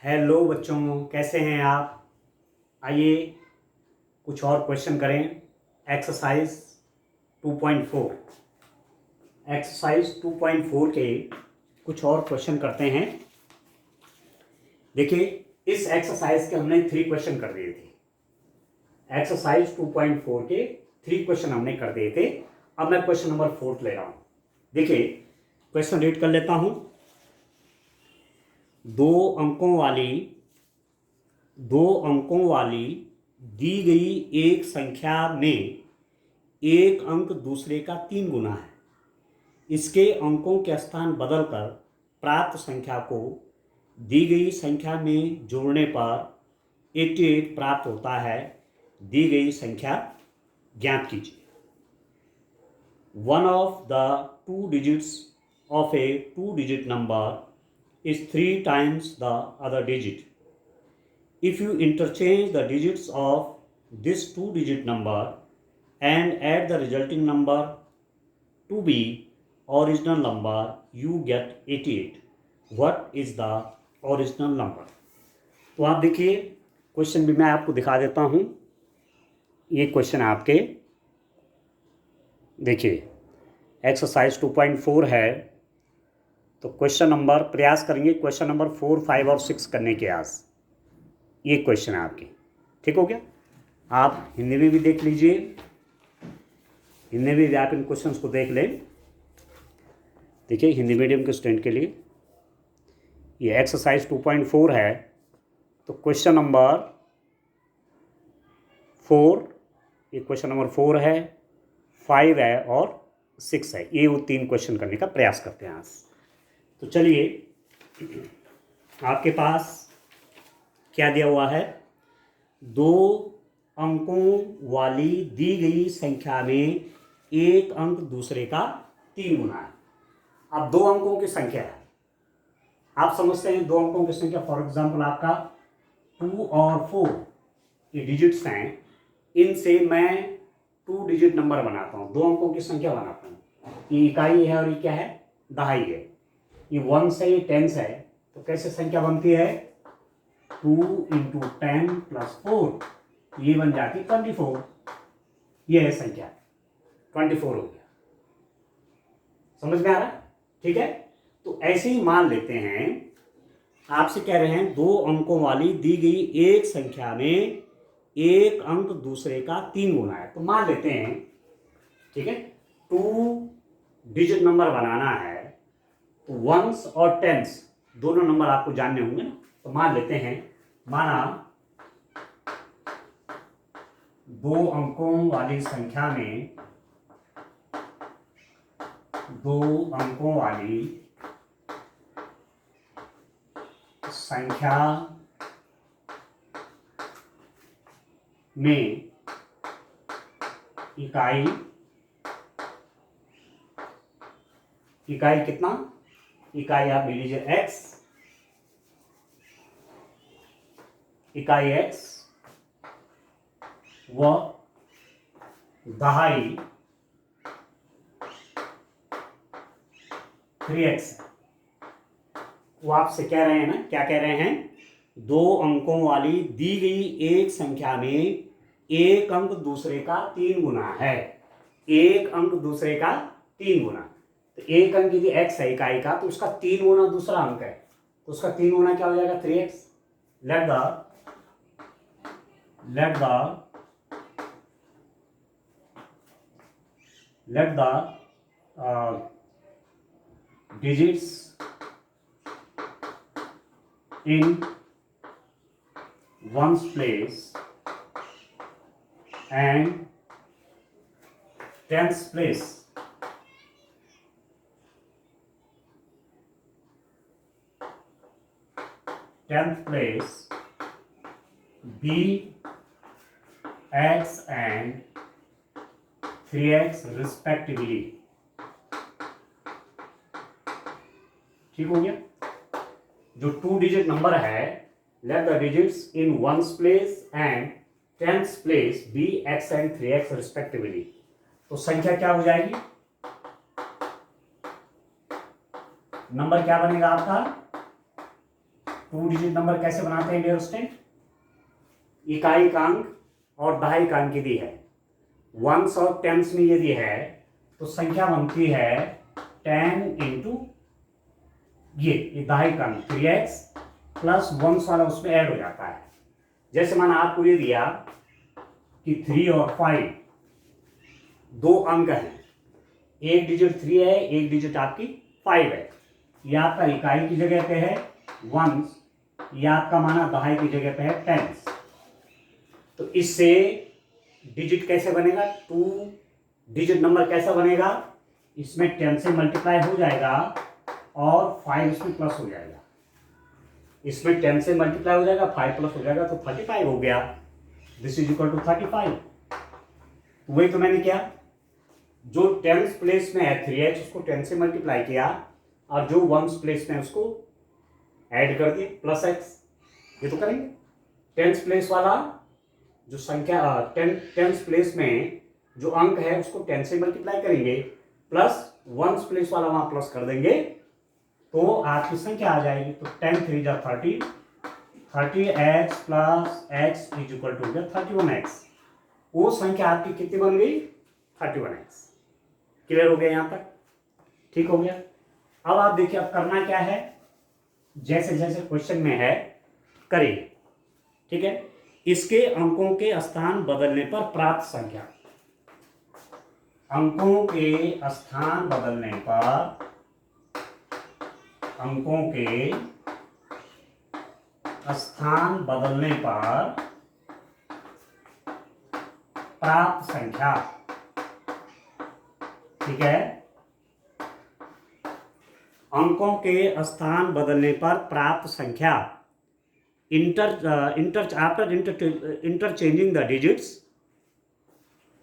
Hello बच्चों, कैसे हैं आप। आइए कुछ और क्वेश्चन करें। एक्सरसाइज 2.4 एक्सरसाइज 2.4 के कुछ और क्वेश्चन करते हैं। देखिए, इस एक्सरसाइज के हमने 3 क्वेश्चन कर दिए थे। एक्सरसाइज 2.4 के 3 क्वेश्चन हमने कर दिए थे। अब मैं क्वेश्चन नंबर 4 ले रहा हूं। देखिए, क्वेश्चन रीड कर लेता हूं। दो अंकों वाली दी गई एक संख्या में एक अंक दूसरे का 3 गुना है। इसके अंकों के स्थान बदलकर प्राप्त संख्या को दी गई संख्या में जोड़ने पर 88 प्राप्त होता है। दी गई संख्या ज्ञात कीजिए। One of the 2 digits of a 2-digit number is 3 times the other digit. If you interchange the digits of this 2-digit number and add the resulting number to be original number, you get 88. What is the original number? तो आप देखिए, question भी मैं आपको दिखा देता हूँ। ये क्वेश्चन आपके देखिए एक्सरसाइज 2.4 है। तो क्वेश्चन नंबर प्रयास करेंगे क्वेश्चन नंबर 4, 5 और 6 करने के आज। ये क्वेश्चन है आपके, ठीक हो गया। आप हिंदी में भी देख लीजिए, हिंदी में भी आप इन क्वेश्चंस को देख लें। देखिए, हिंदी मीडियम के स्टूडेंट के लिए ये एक्सरसाइज 2.4 है। तो क्वेश्चन नंबर 4, ये क्वेश्चन नंबर 4 है, 5 है और 6 है। ये वो 3 क्वेश्चन करने का प्रयास करते हैं आज। तो चलिए, आपके पास क्या दिया हुआ है? 2 अंकों वाली दी गई संख्या में एक अंक दूसरे का 3 गुना है। अब 2 अंकों की संख्या है, आप समझते हैं 2 अंकों की संख्या। फॉर एग्जांपल आपका 2 और 4 ये डिजिट्स हैं, इनसे मैं 2 डिजिट नंबर बनाता हूँ, 2 अंकों की संख्या बनाता हूँ। ये इकाई है और ये क्या है? दहाई है। ये 1 से ये 10 है, तो कैसे संख्या बनती है? 2 × 10 + 4, ये बन जाती 24। ये है संख्या, 24 हो गया। समझ में आ रहा है? ठीक है। तो ऐसे ही मान लेते हैं, आपसे कह रहे हैं 2 अंकों वाली दी गई एक संख्या में एक अंक दूसरे का 3 गुना है। तो मान लेते हैं, ठीक है, 2 डिजिट नंबर बनाना है तो 1s और 10s दोनों नंबर आपको जानने होंगे ना। तो मान लेते हैं, माना 2 अंकों वाली संख्या में 2 अंकों वाली संख्या में इकाई कितना? इकाई आप ले लीजिए x, इकाई x व दहाई 3x। वो आपसे कह रहे हैं ना, क्या कह रहे हैं? 2 अंकों वाली दी गई एक संख्या में एक अंक दूसरे का 3 गुना है। एक अंक दूसरे का 3 गुना। तो एक अंक यदि x है इकाई का, तो उसका 3 गुना दूसरा अंक है, तो उसका 3 गुना क्या हो जाएगा? 3x। Let the digits in ones place and tens place. Tenth place b x and 3x respectively. ठीक हो गया। जो 2 डिजिट नंबर है, let the digits in ones place and tens place be x and 3x respectively. तो संख्या क्या हो जाएगी? नंबर क्या बनेगा आपका? 2 डिजिट नंबर कैसे बनाते हैं डियर स्टूडेंट? इकाई का अंक और दहाई का अंक यदि है, वंस और टेंस में यदि है, तो संख्या बनती है 10 इंटू ये दहाई का अंक 3x प्लस वंस वाला उसमें ऐड हो जाता है। जैसे मैंने आपको ये दिया कि 3 और 5 दो अंक हैं, एक डिजिट 3 है, एक डिजिट आपकी 5 है। यह आपका इकाई की जगह पे है वंस, यह आपका माना दहाई की जगह पे है टेंस। तो इससे डिजिट कैसे बनेगा? 2 डिजिट नंबर कैसा बनेगा? इसमें 10 से मल्टीप्लाई हो जाएगा और 5 इसमें प्लस हो जाएगा। इसमें 10 से मल्टीप्लाई हो जाएगा, 5 प्लस हो जाएगा, तो 35 हो गया। This is equal to 35। वही तो मैंने किया, जो टेंस प्लेस में है 3x उसको 10 से मल्टीप्लाई किया और जो वंस प्लेस में उसको ऐड कर दिए प्लस x। ये तो करेंगे। टेंस प्लेस वाला जो संख्या टेंस प्लेस में जो अंक है उसको 10 से मल्टीप्लाई करेंगे, प्लस वंस प्लेस वाला वहां प्लस कर देंगे, तो आपकी संख्या आ जाएगी। तो 10 3 जा 30, 30x plus x is equal to 31x। वो संख्या आपकी कितनी बन गई? 31x। क्लियर हो गया यहां तक? ठीक हो गया। अब आप देखिए, अब करना क्या है, जैसे जैसे क्वेश्चन में है करिए। ठीक है, इसके अंकों के स्थान बदलने पर प्राप्त संख्या, अंकों के स्थान बदलने पर, अंकों के स्थान बदलने पर प्राप्त संख्या। ठीक है, अंकों के स्थान बदलने पर प्राप्त संख्या after interchanging the digits,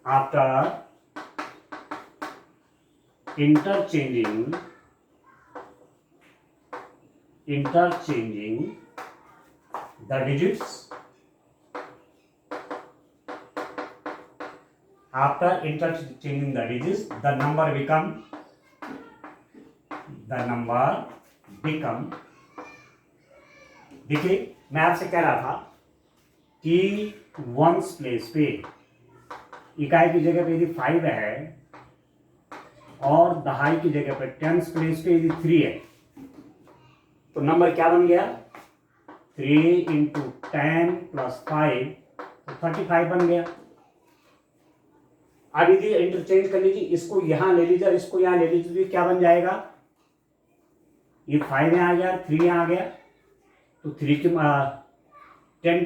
after interchanging the digits, after interchanging the digits, the number become देखिए, मैं आपसे कह रहा था कि वंस प्लेस पे इकाई की जगह पे यदि 5 है और दहाई की जगह पे टेंस प्लेस पे यदि 3 है, तो नंबर क्या बन गया? 3 इंटू 10 प्लस 5, तो 35 बन गया। अब यदि इंटरचेंज कर लीजिए, इसको यहां ले लीजिए, इसको यहां ले लीजिए, क्या बन जाएगा? ये 5 यहाँ आ गया, 3 यहाँ आ गया, तो 10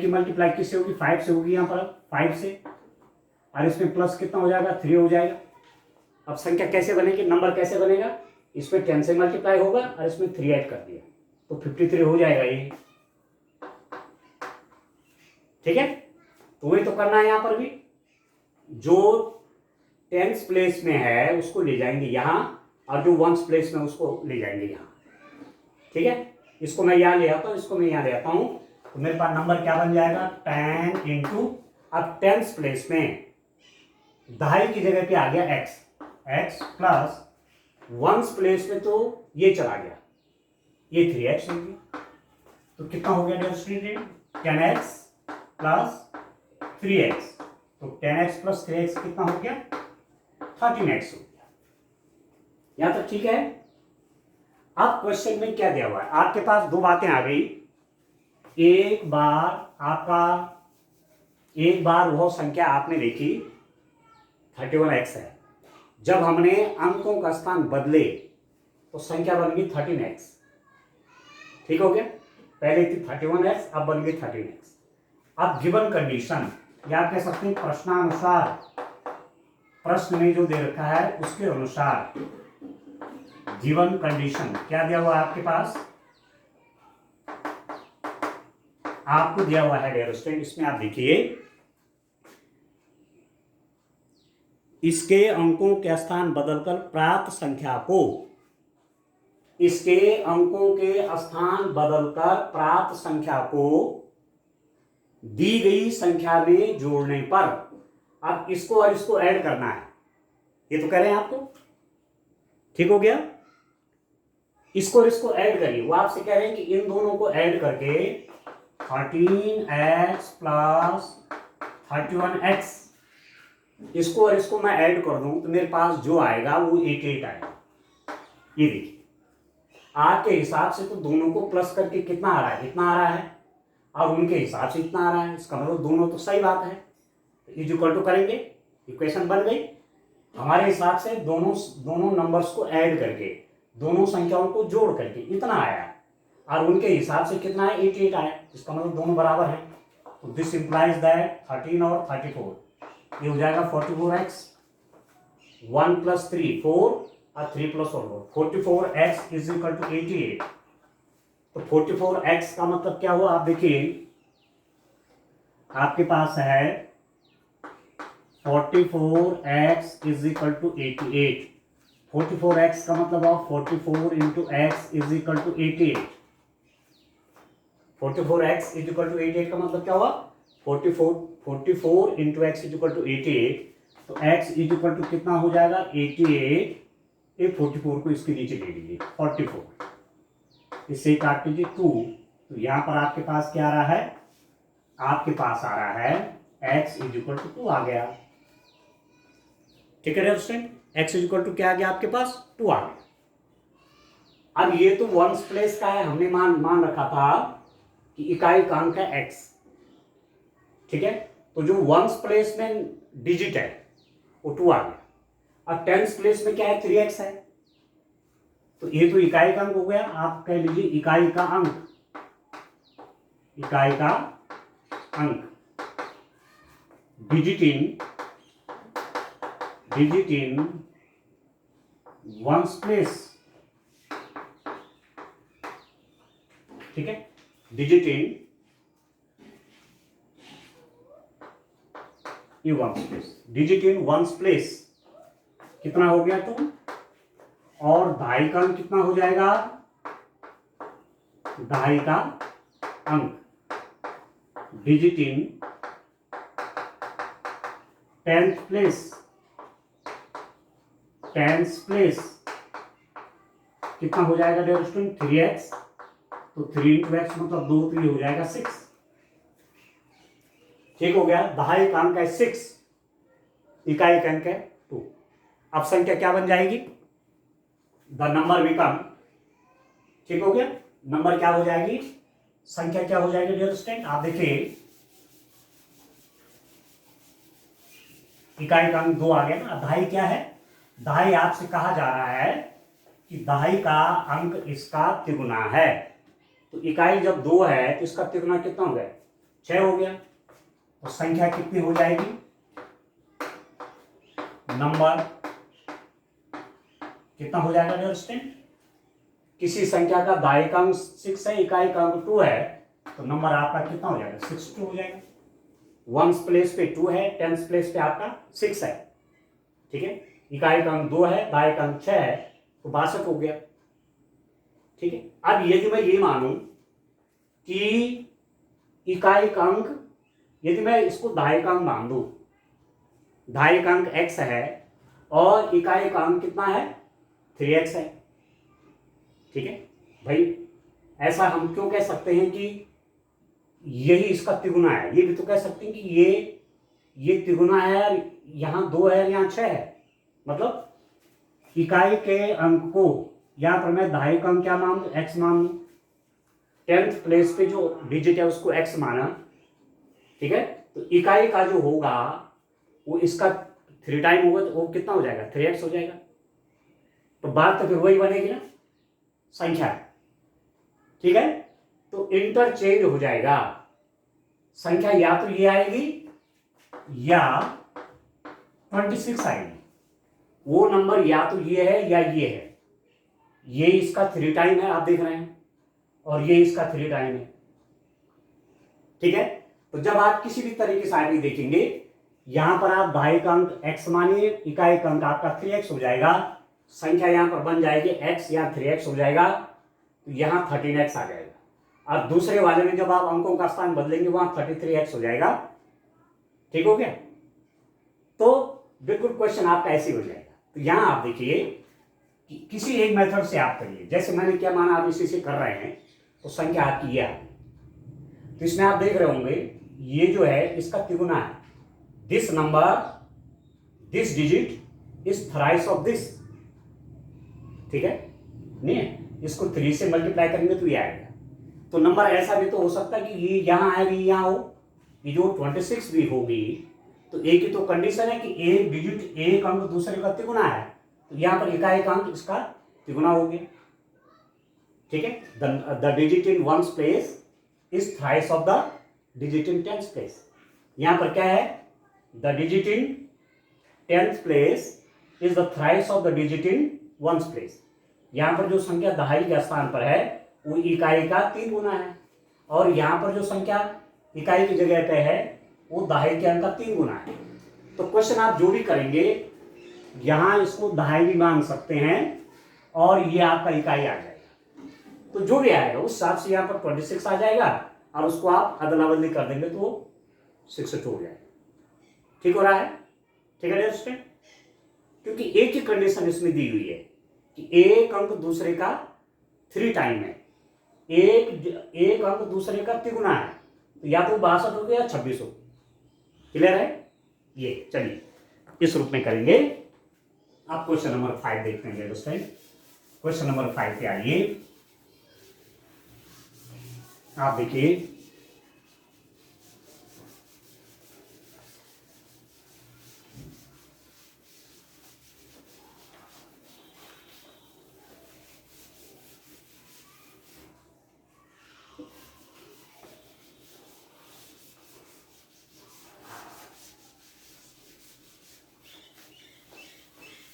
की मल्टीप्लाई किससे होगी? 5 से होगी। यहाँ पर 5 से, और इसमें प्लस कितना हो जाएगा? 3 हो जाएगा। अब संख्या कैसे बनेगी, नंबर कैसे बनेगा? इसमें 10 से मल्टीप्लाई होगा और इसमें 3 ऐड कर दिया, तो 53 हो जाएगा ये। ठीक है, तो वही तो करना है। यहां पर भी जो टेंस प्लेस में है उसको ले जाएंगे यहां, और जो वंस प्लेस में उसको ले जाएंगे यहां। ठीक है, इसको मैं यहां ले आता हूं, इसको मैं यहां ले आता हूं, तो मेरे पास नंबर क्या बन जाएगा? 10 इंटू, अब टेंस प्लेस में दहाई की जगह पे आ गया x प्लस वंस प्लेस में तो ये चला गया, ये 3x हो गया। तो कितना हो गया dear student? 10x plus 3x, तो 10x प्लस 3x कितना हो गया? 13x हो गया। यहां तक ठीक है? अब क्वेश्चन में क्या दिया हुआ है? आपके पास दो बातें आ गई। एक बार वह संख्या आपने देखी 31x है, जब हमने अंकों का स्थान बदले तो संख्या बन गई 13x। ठीक हो गया? पहले थी 31x, अब बन गई 13x। अब गिवन कंडीशन, या कह सकते हैं प्रश्नानुसार, प्रश्न में जो दे रखा है उसके अनुसार गिवन कंडीशन क्या दिया हुआ है आपके पास? आपको दिया हुआ है डियर स्टूडेंट, इसमें आप देखिए, इसके अंकों के स्थान बदलकर प्राप्त संख्या को, इसके अंकों के स्थान बदलकर प्राप्त संख्या को दी गई संख्या में जोड़ने पर, अब इसको और इसको ऐड करना है। ये तो कह रहे हैं आपको। ठीक हो गया? इसको और इसको ऐड करिए। वो आपसे कह रहे हैं कि इन दोनों को ऐड करके 13x प्लस 31x, इसको और इसको मैं ऐड कर दूं तो मेरे पास जो आएगा वो 88 आएगा। ये देखिए आपके हिसाब से तो दोनों को प्लस करके कितना आ रहा है, इतना आ रहा है, और उनके हिसाब से इतना आ रहा है। इसका मतलब दोनों तो सही बात है। इज इक्वल टू करेंगे, इक्वेशन बन गई। हमारे हिसाब से दोनों नंबर्स को ऐड करके, दोनों संख्याओं को जोड़ करके इतना आया, और उनके हिसाब से कितना है, 88 आया। इसका मतलब दोनों बराबर है। तो दिस इंप्लाइज दैट 13 और 34, ये हो जाएगा 44x, 1 + 3 4 और 3 + 1 44x इज इक्वल टू 88। तो 44x का मतलब क्या हुआ, आप देखिए आपके पास है 44x is equal to 88। 44x का मतलब हुआ 44 into x is equal to 88। 44x is equal to 88 का मतलब क्या हुआ, 44 into x is equal to 88। तो x इज इक्वल टू कितना हो जाएगा, 88। ये 44 को इसके नीचे ले लीजिए, 44 इससे काट दीजिए 2। तो यहां पर आपके पास क्या आ रहा है, आपके पास आ रहा है x इज इक्वल टू 2 आ गया। ठीक है student, x is equal to क्या आ गया आपके पास, 2 आ गया। अब ये तो वंस प्लेस का है, हमने मान रखा था कि इकाई कांक है x। ठीक है, तो जो वंस प्लेस में डिजिट है वो 2 आ गया, और टेंस प्लेस में क्या है, 3x है। तो ये तो इकाई का अंक हो गया, आप कह लीजिए इकाई का अंक, इकाई का अंक डिजिट इन वंस प्लेस। ठीक है, digit in ones place, digit in ones place कितना हो गया, तो और दहाई का अंक कितना हो जाएगा, दहाई का अंक डिजिट इन टेंथ प्लेस कितना हो जाएगा डियर स्टूडेंट, 3x। तो 3 इंटू एक्स मतलब 2, 3 हो जाएगा 6। ठीक हो गया, दहाई का अंक है 6, इकाई का अंक है 2। अब संख्या क्या बन जाएगी, द नंबर बिकम, ठीक हो गया, नंबर क्या हो जाएगी, संख्या क्या हो जाएगी डियर स्टूडेंट, आप देखिए इकाई का अंक 2 आ गया ना। दहाई क्या है, दहाई आपसे कहा जा रहा है कि दहाई का अंक इसका तिगुना है। तो इकाई जब 2 है तो इसका तिगुना कितना हो गया, 6 हो गया। तो संख्या कितनी हो जाएगी, नंबर कितना हो जाएगा डियर स्टूडेंट, किसी संख्या का दहाई का अंक 6 है, इकाई का अंक 2 है, तो नंबर आपका कितना हो जाएगा, 62 हो जाएगा। वंस प्लेस पे 2 है, टेंस प्लेस पे आपका 6 है। ठीक है, इकाई का अंक 2 है, दहाई का अंक 6 है, तो 62 हो गया। ठीक है, अब यदि मैं ये मानूं कि इकाई का अंक, यदि मैं इसको दहाई का अंक मान दूं, दहाई का अंक x है और इकाई का अंक कितना है, 3x है। ठीक है भाई, ऐसा हम क्यों कह सकते हैं कि यही इसका तिगुना है, ये भी तो कह सकते हैं कि ये तिगुना है, और यहां 2 है, यहां 6 है। मतलब इकाई के अंक को यहां पर मैं दहाई का अंक क्या मान दूं, x मान दूं, 10th प्लेस पे जो डिजिट है उसको x माना। ठीक है, तो इकाई का जो होगा वो इसका 3 टाइम होगा, तो वो कितना हो जाएगा, 3x हो जाएगा। तो बात तो फिर वही बनेगी ना, संख्या। ठीक है, तो इंटरचेंज हो जाएगा, संख्या या तो ये आएगी या 26 आएगी। वो नंबर या तो ये है या ये है। ये इसका 3 टाइम है, आप देख रहे हैं, और ये इसका 3 टाइम है। ठीक है, तो जब आप किसी भी तरीके से आगे देखेंगे, यहां पर आप दहाई का अंक x मानिए, इकाई का अंक आपका 3x हो जाएगा, संख्या यहां पर बन जाएगी x या 3x हो जाएगा, तो यहां 13x आ जाएगा। और दूसरे वाले में जब आप अंकों का स्थान बदलेंगे वहां 33x हो जाएगा। ठीक हो गया, तो बिल्कुल क्वेश्चन आपका ऐसे हो जाएगा। तो यहां आप देखिए किसी एक मेथड से आप करिए, जैसे मैंने क्या माना, आप इसी से कर रहे हैं तो संख्या आपकी ये आ गई। तो इसमें आप देख रहे होंगे ये जो है इसका तिगुना है, this number, this digit is thrice of this, ठीक है, नहीं है, इसको 3 से मल्टीप्लाई करेंगे तो ये आएगा। तो नंबर ऐसा भी तो हो सकता है कि ये यहाँ आएगी, यहाँ हो, ये जो 26 भी होगी, तो एक ही तो कंडीशन है कि एक डिजिट, एक अंक दूसरे का तिगुना है, तो यहाँ पर एकाएक अंक इसका तिगुना हो गया, ठीक है। The digit in ones place is thrice of the digit in tens place. यहाँ पर क्या है, the digit in tenth place is the thrice of the digit in ones place. यहाँ पर जो संख्या दहाई के स्थान पर है वो इकाई का 3 गुना है, और यहाँ पर जो संख्या इकाई की जगह पे है वो दहाई के अंक का 3 गुना है। तो क्वेश्चन आप जो भी करेंगे यहाँ इसको दहाई भी मान सकते हैं और ये आपका इकाई आ जाएगा, तो जो भी आएगा उस हिसाब से यहाँ पर 26 आ जाएगा, और उसको आप अदला बदली कर देंगे तो 62 हो जाएगा। ठीक हो रहा है, ठीक है स्टूडेंट, क्योंकि एक ही कंडीशन इसमें दी हुई है कि एक अंक दूसरे का 3 टाइम है, एक अंक दूसरे का तिगुना है, तो या तो 62 हो गया या 26 हो। क्लियर है ये, चलिए इस रूप में करेंगे। आप क्वेश्चन नंबर 5 देखते हैं स्टूडेंट। क्वेश्चन नंबर 5 पे आइए, आप देखिए,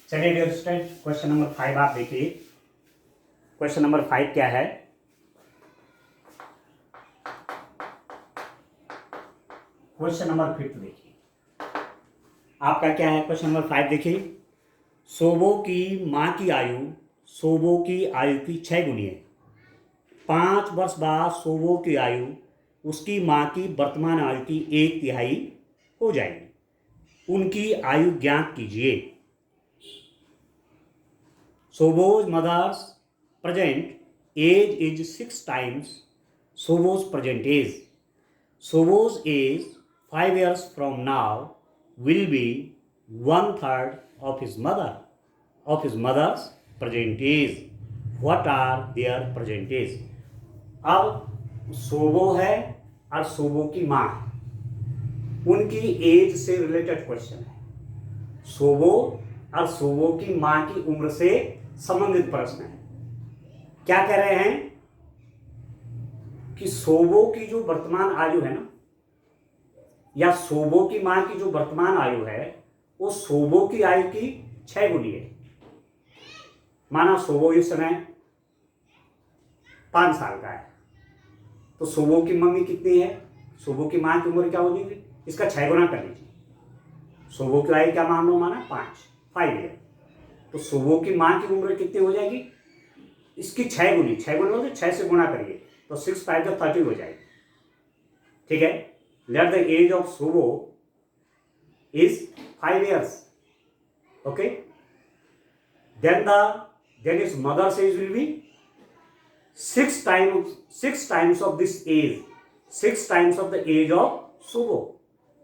चलिए डियर स्टूडेंट, क्वेश्चन नंबर 5 आप देखिए। क्वेश्चन नंबर 5 क्या है, क्वेश्चन नंबर 5 देखिए आपका क्या है। क्वेश्चन नंबर 5 देखिए, सोबो की माँ की आयु सोबो की आयु की 6 गुनी है। 5 वर्ष बाद सोबो की आयु उसकी माँ की वर्तमान आयु की 1/3 हो जाएगी। उनकी आयु ज्ञात कीजिए। Sobo's mother's present age is 6 times Sobo's present age. Sobo's age 5 years from now will be 1/3 of his mother's present age. What are their present age? अब सोबो है और सोबो की माँ है, उनकी एज से रिलेटेड क्वेश्चन है। सोबो और सोबो की माँ की उम्र से संबंधित प्रश्न है। क्या कह रहे हैं कि सोबो की जो वर्तमान आयु है ना, या सोबो की माँ की जो वर्तमान आयु है वो सोबो की आयु की 6 गुनी है। माना सोबो इस समय 5 साल का है, तो सोबो की मम्मी कितनी है, सोबो की माँ की उम्र क्या हो जाएगी, इसका 6 गुना कर लीजिए। सोबो की आयु क्या मान लो, माना 5 ईयर, तो सोबो की माँ की उम्र कितनी हो जाएगी, इसकी 6 गुनी, 6 गुना हो, 6 से गुणा करिए तो 6 5 जो 30 हो जाएगी। ठीक है, let the age of Sobo is 5 years. Okay, then his mother's age will be 6 times of this age, 6 times of the age of सोबो,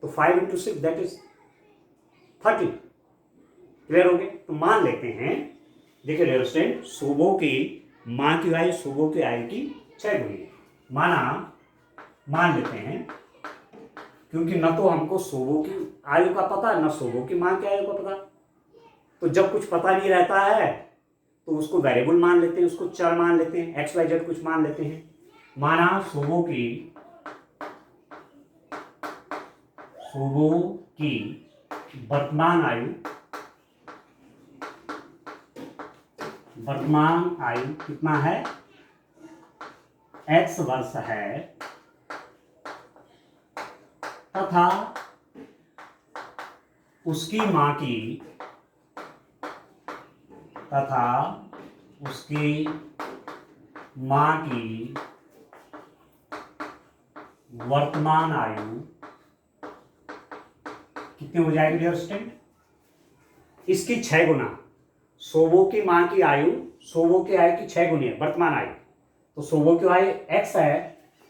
तो 5 into 6 that is 30। क्लियर हो गए, तो मान लेते हैं, देखिए डियर स्टूडेंट, सोबो की माँ की आयु सोबो की आयु की 6 गुनी है। मान लेते हैं, क्योंकि न तो हमको सोबो की आयु का पता न सोबो की माँ की आयु का पता, तो जब कुछ पता नहीं रहता है तो उसको वेरिएबल मान लेते हैं, उसको चर मान लेते हैं, एक्स वाई जेड कुछ मान लेते हैं। माना सोबो की वर्तमान आयु कितना है, x वर्ष है, तथा उसकी माँ की वर्तमान आयु कितनी हो जाएगी डियर स्टूडेंट, इसकी 6 गुना, सोबो की माँ की आयु सोबो की आयु की 6 गुनी है वर्तमान आयु। तो सोबो की आयु x है,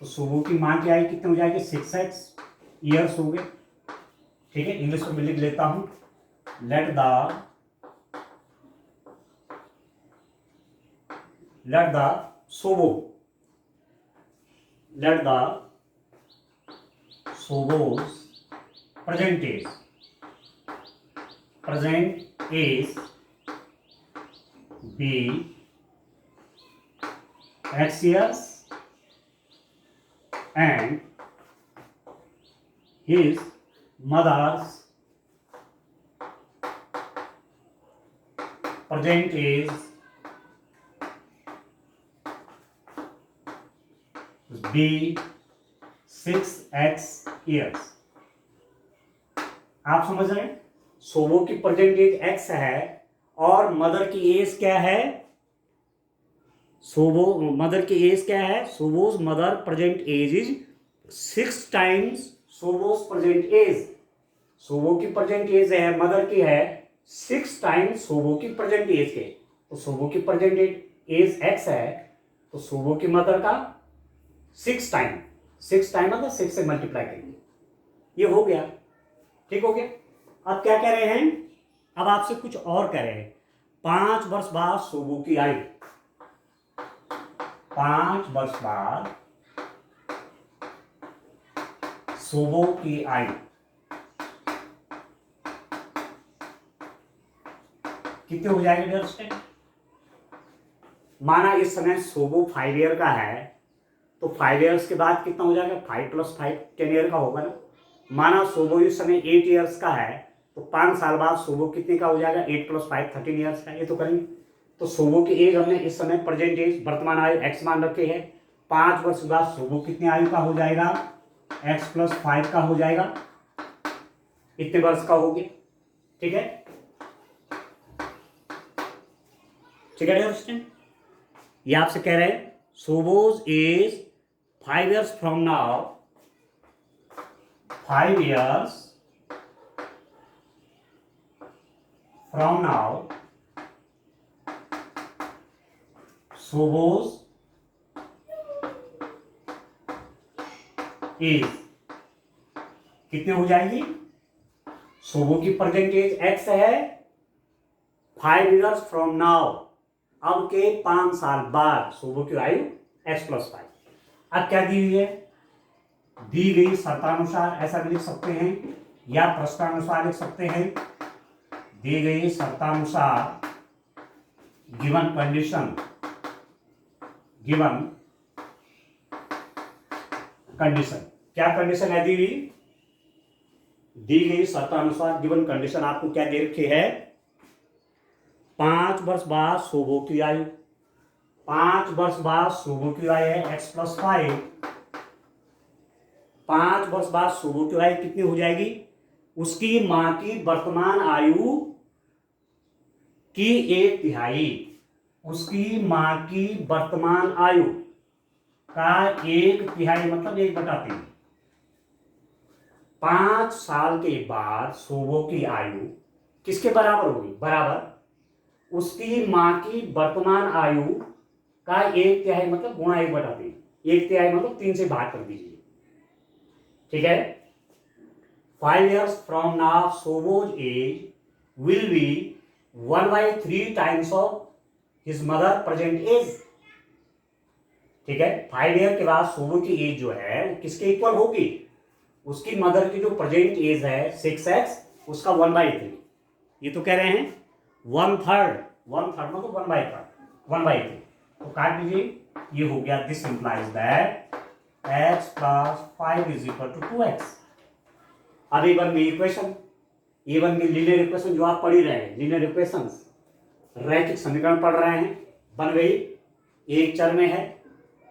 तो सोबो की माँ की आयु कितनी हो जाएगी 6x ईयर्स हो गए। ठीक है, इंग्लिश में लिख लेता हूं। लेट द सोबो सोबो's present age be x years and his mother's present age be 6x years। आप समझ रहे हैं, सोबो की प्रेजेंट एज x है और मदर की एज क्या है, मदर की एज क्या है, Sobo's mother present age is 6 times Sobo's present age. Sobo की प्रेजेंट एज है, मदर की है 6 टाइम्स सोबो की प्रेजेंट एज के। तो सोबो की प्रेजेंट एज x है, तो सोबो की मदर का 6 टाइम मतलब 6 से मल्टीप्लाई करेंगे, ये हो गया। ठीक हो गया। अब क्या कह रहे हैं, अब आपसे कुछ और कह रहे हैं। 5 वर्ष बाद सोबो की आयु, 5 वर्ष बाद सोबो की आयु कितने हो जाएंगे डियर स्टूडेंट। माना इस समय सोबो 5 ईयर का है, तो 5 ईयर्स के बाद कितना हो जाएगा, 5 + 5 10 ईयर का होगा ना। माना सोबो इस समय 8 ईयर्स का है, तो 5 साल बाद सोबो कितने का हो जाएगा, 8 + 5 13 ईयर्स का। ये तो करेंगे। तो सोबो की एज हमने इस समय प्रेजेंट एज वर्तमान आयु x मान रखे है। 5 वर्ष बाद सोबो कितने आयु का हो जाएगा, x + 5 का हो जाएगा, इतने वर्ष का हो गया। ठीक है, ठीक है डियर स्टूडेंट। ये आपसे कह रहे हैं Sobo's age 5 years from now, 5 years from now, Sobo's age कितने हो जाएगी, सोबो की प्रेजेंट एज x है, 5 years from now, अब के 5 साल बाद सोबो की आयु x + 5। अब क्या दी हुई है, दी गई शर्तानुसार ऐसा भी लिख सकते हैं या प्रश्नानुसार लिख सकते हैं। दी गई शर्तानुसार गिवन कंडीशन क्या कंडीशन है दी हुई, दी गई शर्तानुसार गिवन कंडीशन आपको क्या दे रखी है, 5 वर्ष बाद सोबो की आयु, 5 वर्ष बाद सोबो की आयु है x + 5। 5 वर्ष बाद सोबो की आयु कितनी हो जाएगी, उसकी मां की वर्तमान आयु की 1/3, उसकी मां की वर्तमान आयु का 1/3 मतलब 1/3। 5 साल के बाद सोबो की आयु किसके बराबर होगी, बराबर उसकी मां की वर्तमान आयु का 1/3 मतलब गुणा 1/3, 1/3 मतलब 3 से भाग कर दीजिए। ठीक है, 5 years from now Sobo's age will be 1/3 times of his mother present age. ठीक है, 5 ईयर के बाद सोबो की एज जो है किसके इक्वल होगी, उसकी मदर की जो प्रेजेंट एज है 6x, उसका 1/3। ये तो कह रहे हैं 1/3 मतलब 1/3। तो काट दीजिए, ये हो गया। This implies that x + 5 = 2x। अब A1 में इक्वेशन, A1 की लीनियर इक्वेशन जो आप पढ़ ही रहे हैं, लीनियर इक्वेशंस रैखिक समीकरण पढ़ रहे हैं, बन गई। एक चर में है,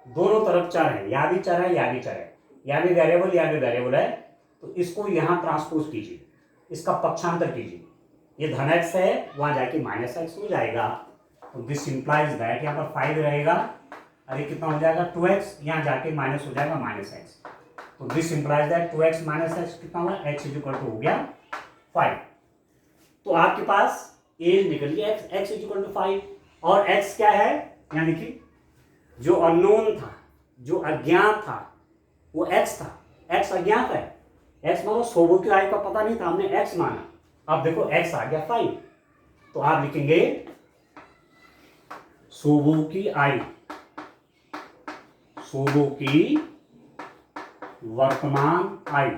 दोनों तरफ चर है, या भी चर है या भी चर है, या भी वेरिएबल है। तो इसको यहां ट्रांसपोज कीजिए, इसका पक्षांतर कीजिए। ये धन x है, वहां जाके -x हो जाएगा। तो दिस इंप्लाइज दैट यहाँ पर 5 रहेगा, अरे कितना हो जाएगा 2x, यहाँ जाके माइनस हो जाएगा -x। तो this implies that 2x - x कितना हुआ, x = हो गया 5। तो आपके पास एज निकल गई x, x is equal to 5। और एक्स क्या है, यहाँ देखिए, जो अननोन था, जो अज्ञात था, वो एक्स था। एक्स अज्ञात है, एक्स मतलब सोबो की आयु का पता नहीं था, हमने एक्स माना। अब देखो एक्स आ गया 5, तो आप लिखेंगे सोबो की आयु, सोबो की वर्तमान आयु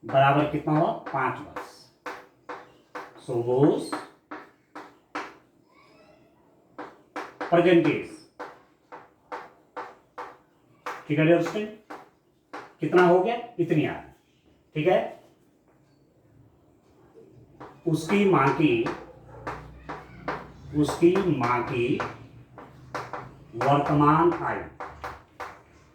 बराबर कितना हुआ, 5 वर्ष। सोबोस प्रेजेंट एज, ठीक है दोस्तों, कितना हो गया, इतनी आ, ठीक है। उसकी मां की वर्तमान आयु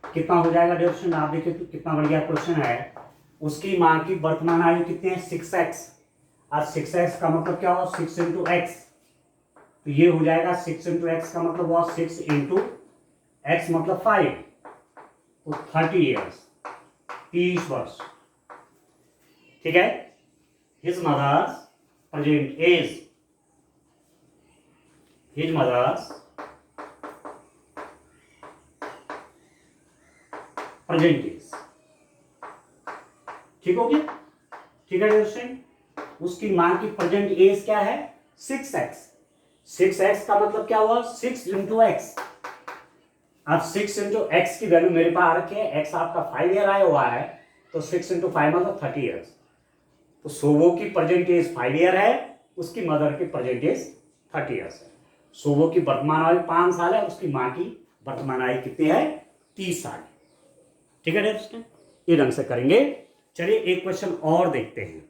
कितना हो जाएगा दोस्तों, आप देखिए तो कितना बढ़िया क्वेश्चन है। उसकी मां की वर्तमान आयु कितनी है, 6x। और 6x का मतलब क्या हुआ, 6 इंटू एक्स, तो ये हो जाएगा 6 इंटू एक्स का मतलब हुआ 6 इंटू एक्स मतलब 5, तो 30 ईयर्स, 30 वर्ष, ठीक है। His mother's present age, his mother's present age, ठीक हो गया, ठीक है दोस्तों। उसकी मां की प्रेजेंट एज क्या है, 6x। 6x का मतलब क्या हुआ, 6 इंटू एक्स। अब 6 इंटू एक्स की वैल्यू मेरे पास आ रखी है, एक्स आपका 5 ईयर आया हुआ है, तो 6 इंटू 5 मतलब 30 ईयर्स। तो सोबो की प्रेजेंट एज 5 ईयर है, उसकी मदर की प्रेजेंट एज 30 ईयर्स है। सोबो की वर्तमान आयु 5 साल है, उसकी मां की वर्तमान आयु कितनी है, 30 साल, ठीक है दोस्तों। ये ढंग से करेंगे। चलिए एक क्वेश्चन और देखते हैं,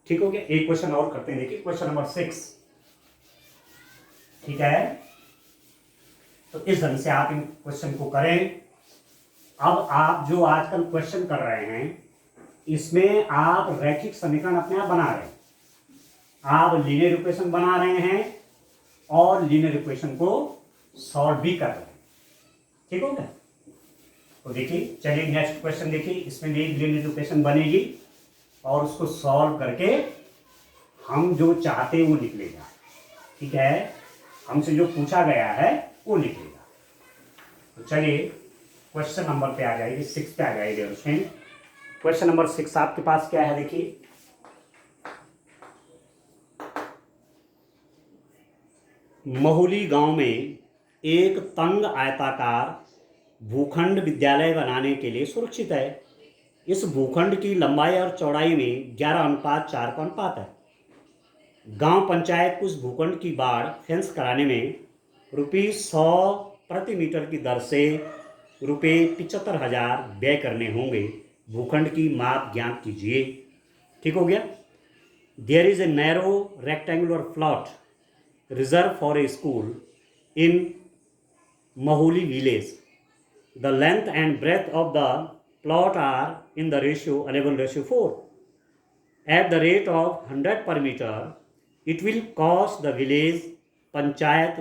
ठीक हो गया, एक क्वेश्चन और करते हैं। देखिए क्वेश्चन नंबर 6, ठीक है। तो इस ढंग से आप इन क्वेश्चन को करें। अब आप जो आजकल क्वेश्चन कर रहे हैं, इसमें आप रैखिक समीकरण अपने आप बना रहे हैं, आप लीनियर इक्वेशन बना रहे हैं और लीनियर इक्वेशन को सॉल्व भी कर रहे हैं, ठीक हो गया। तो देखिए चलिए नेक्स्ट क्वेश्चन देखिए, इसमें भी लीनियर इक्वेशन बनेगी और उसको सॉल्व करके हम जो चाहते हैं वो निकलेगा, ठीक है। हमसे जो पूछा गया है वो निकलेगा। तो चलिए क्वेश्चन नंबर पे आ जाएगी, 6 पे आ जाएगी उसमें। क्वेश्चन नंबर 6 आपके पास क्या है, देखिए, महुली गांव में एक तंग आयताकार भूखंड विद्यालय बनाने के लिए सुरक्षित है। इस भूखंड की लंबाई और चौड़ाई में 11:4 का अनुपात है। गांव पंचायत उस भूखंड की बाढ़ फेंस कराने में ₹100 प्रति मीटर की दर से ₹75,000 व्यय करने होंगे। भूखंड की माप ज्ञात कीजिए, ठीक हो गया। There is a narrow rectangular plot reserved for a school in Mahuli village. The length and breadth of the plot are in the ratio 11:4. At the rate of 100 per meter, it will cost the village panchayat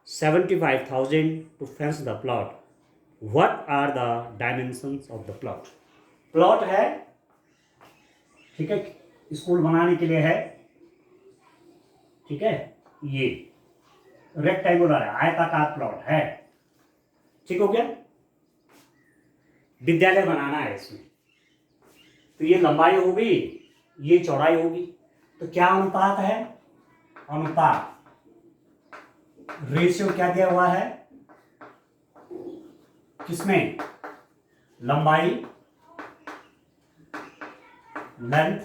₹75,000 to fence the plot. What are the dimensions of the plot? Plot है, ठीक है, school बनाने के लिए है, ठीक है, ये रेक्टेंगुलर है, आयताकार प्लॉट है, ठीक हो गया। विद्यालय बनाना है इसमें, तो ये लंबाई होगी, ये चौड़ाई होगी, तो क्या अनुपात है, अनुपात रेशियो क्या दिया हुआ है, किसमें, लंबाई, लेंथ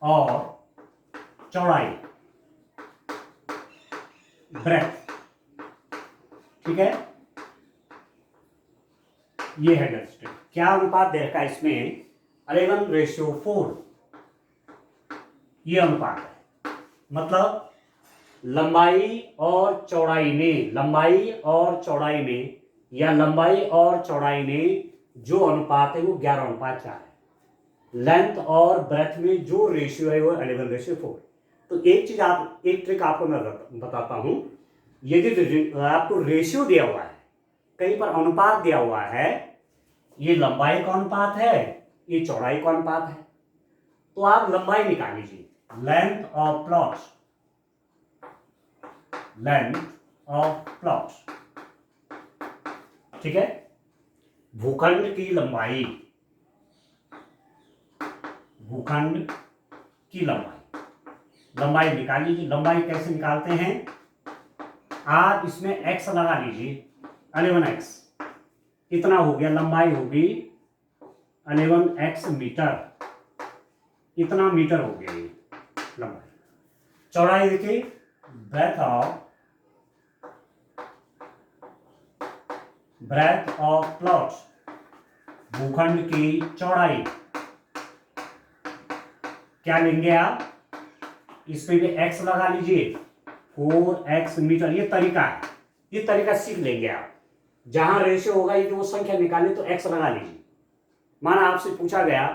और चौड़ाई, ब्रेथ, ठीक है। ये है दोस्तों, क्या अनुपात दे रखा है इसमें, 11:4, ये अनुपात है। मतलब लंबाई और चौड़ाई में, लंबाई और चौड़ाई में, या लंबाई और चौड़ाई में जो अनुपात है वो 11:4 है। लेंथ और ब्रेथ में जो रेशियो है वो 11:4। तो एक चीज आप, एक ट्रिक आपको मैं बताता हूं, यदि आपको रेशियो दिया हुआ है, कहीं पर अनुपात दिया हुआ है, ये लंबाई का अनुपात है, ये चौड़ाई का अनुपात है। तो आप लंबाई निकाल लीजिए, length of plot, length of plot, ठीक है। भूखंड की लंबाई, भूखंड की लंबाई, लंबाई निकाल लीजिए। लंबाई कैसे निकालते हैं, आप इसमें x लगा लीजिए, 11x कितना हो गया, लंबाई होगी 11x मीटर, इतना मीटर हो गया ये लंबाई। चौड़ाई देखिए, ब्रेथ ऑफ प्लॉट, भूखंड की चौड़ाई क्या लेंगे आप, इस पे भी x लगा लीजिए, 4x मीटर। ये तरीका है, ये तरीका सीख लेंगे आप। जहां रेशियो होगा ये दो संख्या निकालने तो x लगा लीजिए। माना आपसे पूछा गया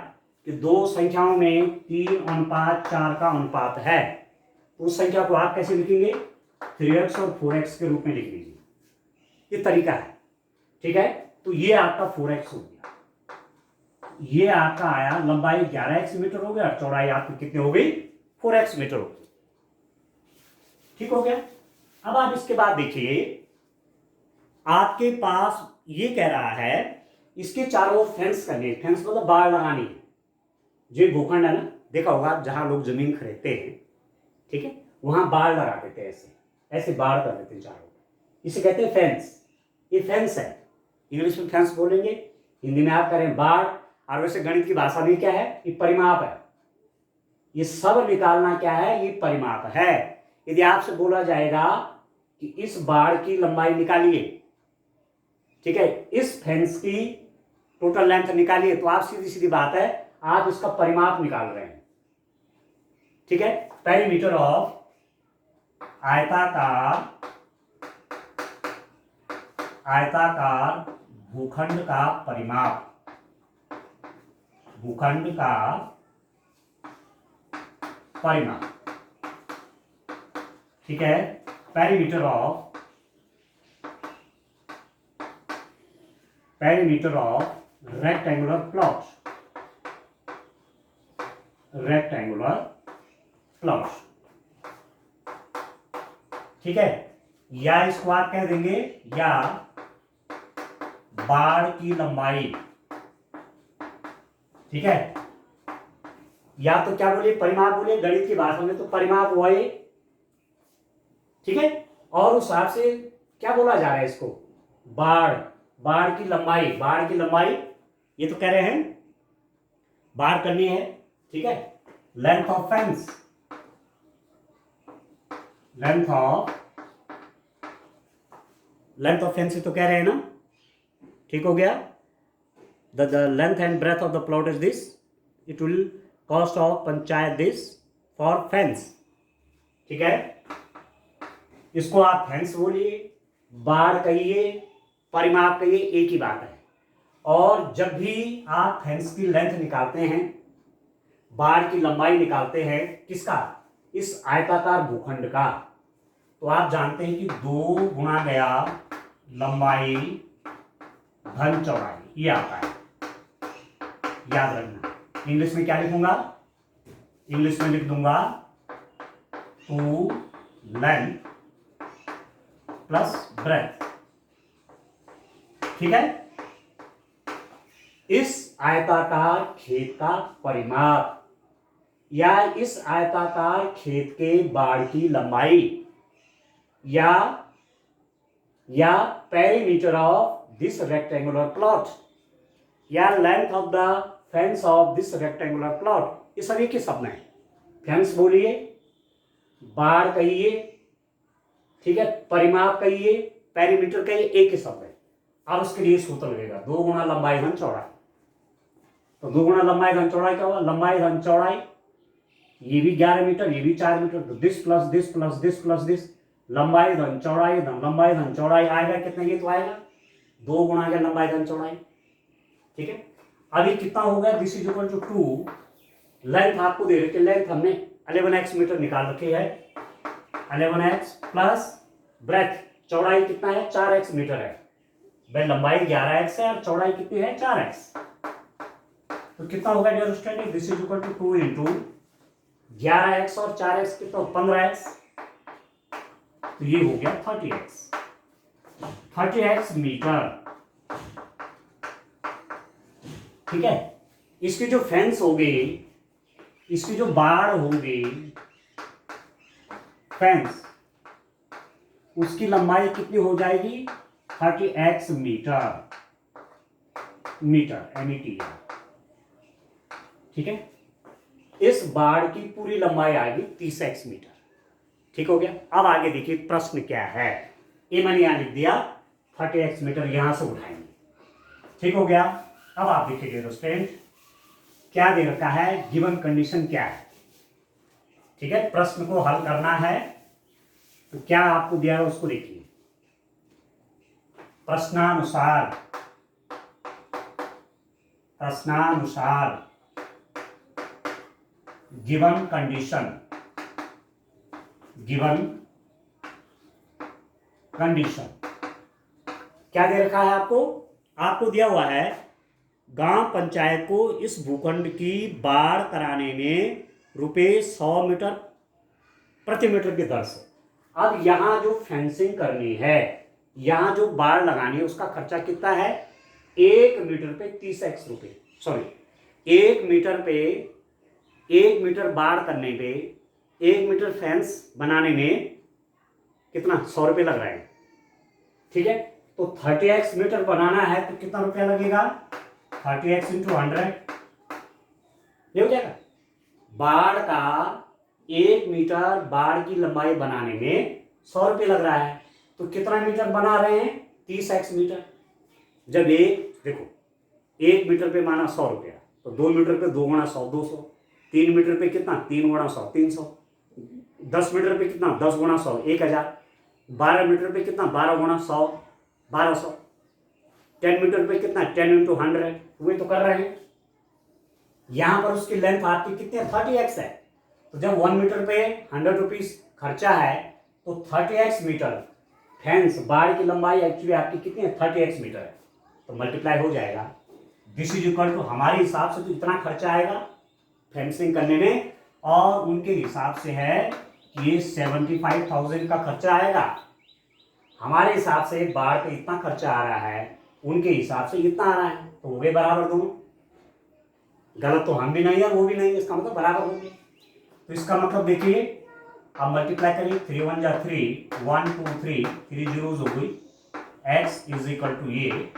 कि दो संख्याओं में 3:4 का अनुपात है, तो उस संख्या को आप कैसे लिखेंगे, 3x और 4x के रूप में लिख लीजिए। ये तरीका है, ठीक है। तो ये आपका 4x हो गया, ये आपका आया, लंबाई 11x मीटर हो गया, चौड़ाई आपकी कितनी हो गई, 4x मीटर हो गई, ठीक हो गया। अब आप इसके बाद देखिए, आपके पास ये कह रहा है इसके चारों ओर फेंस करनी है, फेंस मतलब बाड़ लगानी है। जो भूखंड है ना, देखा होगा जहां लोग जमीन खरीदते हैं, ठीक है, वहां बाड़ लगा देते हैं, ऐसे ऐसे बाड़ कर देते हैं चारों, इसे कहते हैं फेंस। ये फेंस है, इंग्लिश में फेंस बोलेंगे, हिंदी में आप करें बाड़, और वैसे गणित की भाषा में क्या है, ये परिमाप है। ये सब निकालना क्या है, ये परिमाप है। यदि आपसे बोला जाएगा कि इस बाड़ की लंबाई निकालिए, ठीक है, इस फेंस की टोटल लेंथ निकालिए, तो आप सीधी सीधी बात है, आप इसका परिमाप निकाल रहे हैं, ठीक है। पेरीमीटर ऑफ आयताकार भूखंड का परिमाप, भूखंड का परिमाप, ठीक है। Perimeter of rectangular plot, rectangular plot, ठीक है। या इसको आप कह देंगे, या बाड़ की लंबाई, ठीक है। या तो क्या बोलिए, परिमाप बोलिए, गणित की भाषा में तो परिमाप हुआ ये, ठीक है। और उस हिसाब से क्या बोला जा रहा है इसको, बाड़, बाड़ की लंबाई, बाड़ की लंबाई, ये तो कह रहे हैं बाड़ करनी है, ठीक है। Length of fence, length of fence तो कह रहे हैं ना, ठीक हो गया। The length and breadth of the plot is this, it will cost of panchayat this for fence, ठीक है। इसको आप फेंस बोलिए, बाड़ कहिए, परिमाप कहिए, एक ही बात है। और जब भी आप फेंस की लेंथ निकालते हैं, बाड़ की लंबाई निकालते हैं, किसका, इस आयताकार भूखंड का, तो आप जानते हैं कि 2 गुणा गया लंबाई धन चौड़ाई, ये आता है, याद रखना। इंग्लिश में क्या लिखूंगा, इंग्लिश में लिख दूंगा 2 लेंथ प्लस ब्रेथ, ठीक है। इस आयताकार खेत का परिमाप, या इस आयताकार खेत के बाड़ की लंबाई, या perimeter of this rectangular plot, या length of the fence of this rectangular plot, ये सभी के शब्द हैं। फेंस बोलिए, बाड़ कहिए, ठीक है, परिमाप कहिए, पेरीमीटर कहिए, एक ही शब्द है। अब उसके लिए सूत्र लगेगा, 2 गुणा लंबाई धन चौड़ाई। तो 2 गुणा लंबाई धन चौड़ाई क्या होगा, लंबाई धन चौड़ाई, ये भी 11 मीटर, ये भी 4 मीटर, तो this plus this plus this plus this, लंबाई धन चौड़ाई धन लंबाई धन चौड़ाई आएगा कितना, ये तो आएगा 2 गुणा के लंबाई धन चौड़ाई, ठीक है। अभी कितना हो गया, this is equal to 2, length आपको दे रखे, लेंथ हमने 11x मीटर निकाल रखी है, 11x प्लस ब्रेथ, चौड़ाई कितना है, 4x मीटर है, भाई लंबाई 11x है और चौड़ाई कितनी है 4x, तो कितना होगा dear student, this is equal to 2 into 11x और 4x कितना 15x, तो ये हो गया 30x मीटर। ठीक है, इसकी जो फेंस होगी, इसकी जो बाड़ होगी फेंस, उसकी लंबाई कितनी हो जाएगी 30x मीटर, METR। ठीक है, इस बाड़ की पूरी लंबाई आएगी 30x मीटर। ठीक हो गया। अब आगे देखिए प्रश्न क्या है, ये मैंने यहां लिख दिया 30x मीटर, यहां से उठाएंगे। ठीक हो गया। अब आप देखिए स्टूडेंट क्या दे रखा है, गिवन कंडीशन क्या है। ठीक है, प्रश्न को हल करना है तो क्या आपको दिया है उसको देखिए। प्रश्नानुसार गिवन कंडीशन क्या दे रखा है आपको दिया हुआ है, गांव पंचायत को इस भूखंड की बाढ़ कराने में ₹100 मीटर प्रति मीटर की दर से। अब यहां जो फेंसिंग करनी है, यहां जो बाढ़ लगानी है, उसका खर्चा कितना है, 1 मीटर पे 30x रुपये, सॉरी 1 मीटर बाढ़ करने पे, 1 मीटर फेंस बनाने में कितना 100 रुपये लग रहा है। ठीक है, तो 30x मीटर बनाना है तो कितना रुपया लगेगा, 30x इंटू 100, ये हो जाएगा। बाढ़ का 1 मीटर बाढ़ की लंबाई बनाने में 100 रुपये लग रहा है, तो कितना मीटर बना रहे हैं 30x मीटर। जब देखो 1 मीटर पे माना 100 रुपया, तो 2 मीटर पे 2 गुणा 100 200, 3 मीटर पे कितना 3 गुणा 100 300, 10 मीटर पे कितना 10 गुणा 100 1000, 12 मीटर पे कितना 12 गुणा 100 1200, 10 मीटर पे कितना 10 इंटू 100, वही तो कर रहे हैं। यहां पर उसकी लेंथ आपकी कितनी 30x है, तो जब 1 मीटर पे 100 रुपीज खर्चा है, तो 30x मीटर फेंस बाढ़ की लंबाई एक्चुअली आपकी कितनी है 30x मीटर है, तो मल्टीप्लाई हो जाएगा। दिस इज इक्वल टू हमारे हिसाब से तो इतना खर्चा आएगा फेंसिंग करने में, और उनके हिसाब से है कि ये 75,000 का खर्चा आएगा। हमारे हिसाब से बाढ़ पे इतना खर्चा आ रहा है, उनके हिसाब से इतना आ रहा है, तो हो गए बराबर दोनों। गलत तो हम भी नहीं है वो भी नहीं, इसका मतलब बराबर हो गए। तो इसका मतलब देखिए, अब मल्टीप्लाई करिए, 3 1 जा 3, 1 2 3, 3 जीरोज हो गई, x इज इक्वल टू ये।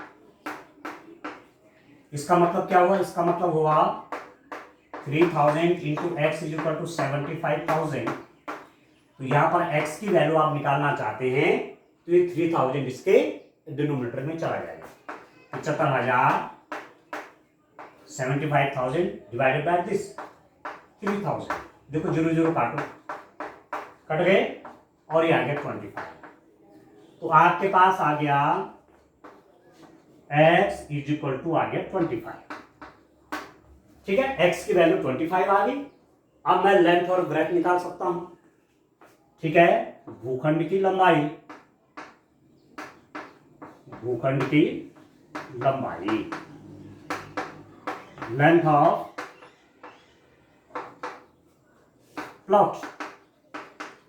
इसका मतलब क्या हुआ, इसका मतलब हुआ 3000 into x is equal to 75,000। तो यहां पर x की वैल्यू आप निकालना चाहते हैं, तो ये 3000 इसके डिनोमिनेटर में चला जाएगा, 75,000 75,000 डिवाइडेड बाय दिस 3000। देखो 0 0 काटो, कट गए, और ये आ गया 25। तो आपके पास आ गया x इज इक्वल टू आ गया 25। ठीक है, x की वैल्यू 25 आ गई। अब मैं लेंथ और ब्रेथ निकाल सकता हूं। ठीक है, भूखंड की लंबाई लेंथ ऑफ प्लॉट।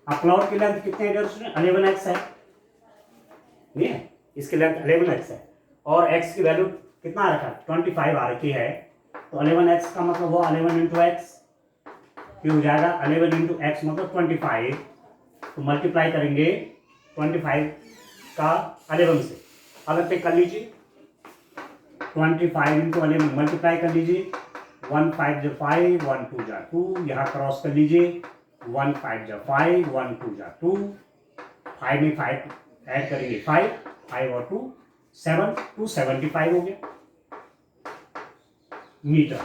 अब प्लॉट की लेंथ कितनी है 11x है, नहीं है, इसकी लेंथ 11x है, और x की वैल्यू कितना आ रखा है 25 आ रखी है, तो 11x का मतलब वो 11 इंटू एक्स, ये हो जाएगा 11 इंटू एक्स मतलब 25। तो मल्टीप्लाई करेंगे 25 का 11 से, अलग पे कर लीजिए, 25 इंटू 11 मल्टीप्लाई कर लीजिए, 1 5 जा 5, 1 2 जा 2, यहाँ क्रॉस कर लीजिए, 1 5 जा 5, 1 2 जा 2, 5 में 5 ऐड करेंगे 5 और 2 7, 275 हो गया मीटर।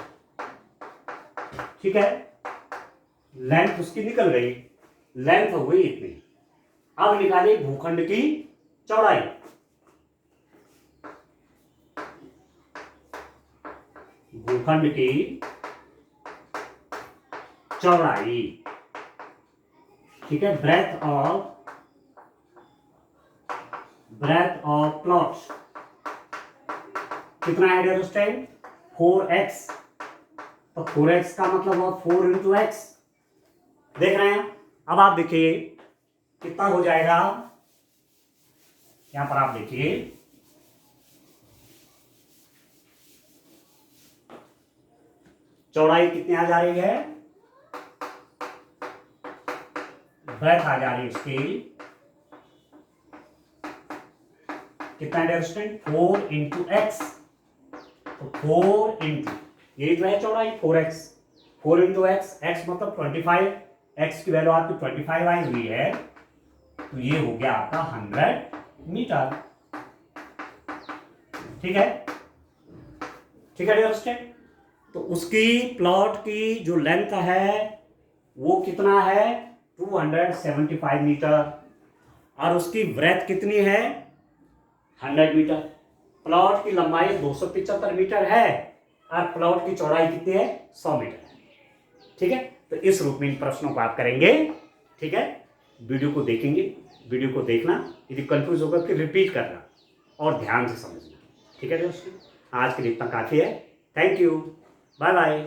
ठीक है, लेंथ उसकी निकल गई, लेंथ हो गई इतनी। अब निकालिए भूखंड की चौड़ाई। भूखंड की चौड़ाई, ठीक है, ब्रेथ ऑफ प्लॉट कितना है डियर स्टूडेंट 4x। तो 4x का मतलब हुआ 4 इंटू एक्स। देख रहे हैं। अब आप देखिए कितना हो जाएगा, यहां पर आप देखिए चौड़ाई कितनी आ जा रही है, ब्रेथ आ जा रही है उसकी कितना डियर स्टूडेंट 4 इंटू एक्स। तो 4 इंटू यही तो है चौड़ाई 4x, 4 इंटू एक्स, एक्स मतलब 25, एक्स की वैल्यू आपकी 25 आई हुई है, तो ये हो गया आपका 100 मीटर। ठीक है, ठीक है डियर स्टूडेंट। तो उसकी प्लॉट की जो लेंथ है वो कितना है 275 मीटर और उसकी ब्रेथ कितनी है 100 मीटर। प्लॉट की लंबाई 275 मीटर है और प्लॉट की चौड़ाई कितनी है 100 मीटर है। ठीक है, तो इस रूप में इन प्रश्नों को आप करेंगे। ठीक है, वीडियो को देखेंगे, वीडियो को देखना, यदि कंफ्यूज होगा फिर रिपीट करना और ध्यान से समझना। ठीक है दोस्तों, आज के लिए इतना काफ़ी है। Thank you, bye bye.